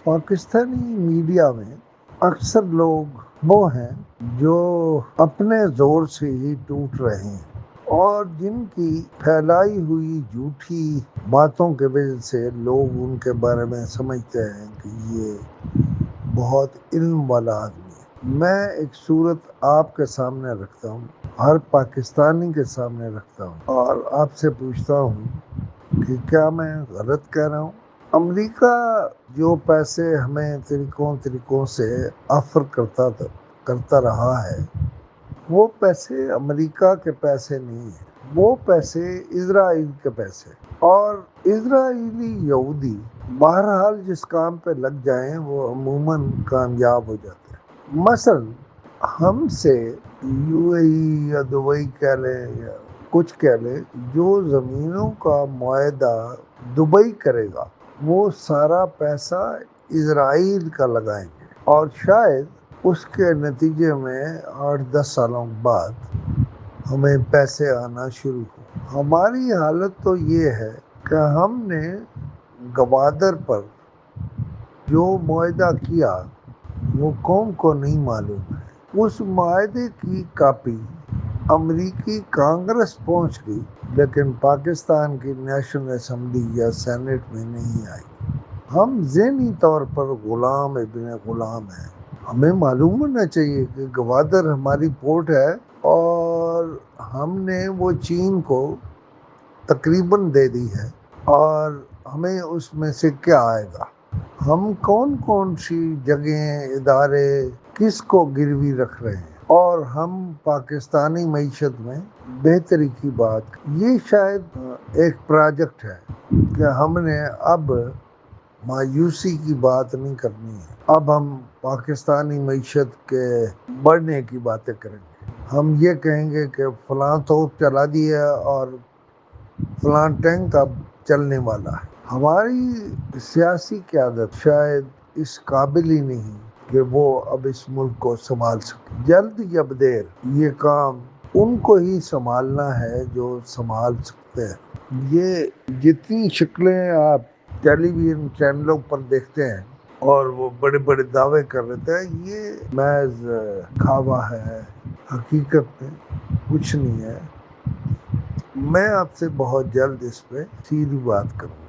Pakistani media میں اکثر لوگ وہ ہیں جو اپنے زور سے ہی ٹوٹ رہے ہیں اور جن کی پھیلائی ہوئی جھوٹی باتوں کے وجہ سے لوگ ان کے بارے میں سمجھتے ہیں کہ یہ بہت علم والا آدمی ہے۔ میں ایک صورت آپ کے سامنے رکھتا ہوں، ہر پاکستانی کے سامنے رکھتا ہوں اور آپ سے پوچھتا ہوں کہ کیا میں غلط کہہ رہا ہوں؟ امریکہ جو پیسے ہمیں طریقوں سے آفر کرتا رہا ہے، وہ پیسے امریکہ کے پیسے نہیں ہیں، وہ پیسے اسرائیل کے پیسے، اور اسرائیلی یہودی بہرحال جس کام پہ لگ جائیں وہ عموماً کامیاب ہو جاتے ہیں۔ مثلا ہم سے یو اے ای یا دبئی کہہ لیں یا کچھ کہہ لیں، جو زمینوں کا معاہدہ دبئی کرے گا وہ سارا پیسہ اسرائیل کا لگائیں گے، اور شاید اس کے نتیجے میں 8-10 سالوں بعد ہمیں پیسے آنا شروع ہو۔ ہماری حالت تو یہ ہے کہ ہم نے گوادر پر جو معاہدہ کیا وہ قوم کو نہیں معلوم ہے۔ اس معاہدے کی کاپی امریکی کانگریس پہنچ گئی لیکن پاکستان کی نیشنل اسمبلی یا سینٹ میں نہیں آئی۔ ہم ذہنی طور پر غلام ابن غلام ہیں۔ ہمیں معلوم ہونا چاہیے کہ گوادر ہماری پورٹ ہے اور ہم نے وہ چین کو تقریباً دے دی ہے، اور ہمیں اس میں سے کیا آئے گا؟ ہم کون سی جگہیں، ادارے کس کو گروی رکھ رہے ہیں، اور ہم پاکستانی معیشت میں بہتری کی بات، یہ شاید ایک پروجیکٹ ہے کہ ہم نے اب مایوسی کی بات نہیں کرنی ہے، اب ہم پاکستانی معیشت کے بڑھنے کی باتیں کریں گے۔ ہم یہ کہیں گے کہ فلاں توپ چلا دی ہے اور فلاں ٹینک اب چلنے والا ہے۔ ہماری سیاسی قیادت شاید اس قابل ہی نہیں کہ وہ اب اس ملک کو سنبھال سکے۔ جلد یا دیر یہ کام ان کو ہی سنبھالنا ہے جو سنبھال سکتے ہیں۔ یہ جتنی شکلیں آپ ٹیلی ویژن چینلوں پر دیکھتے ہیں اور وہ بڑے بڑے دعوے کر رہتے ہیں، یہ محض کھاوا ہے، حقیقت میں کچھ نہیں ہے۔ میں آپ سے بہت جلد اس پہ سیدھی بات کروں۔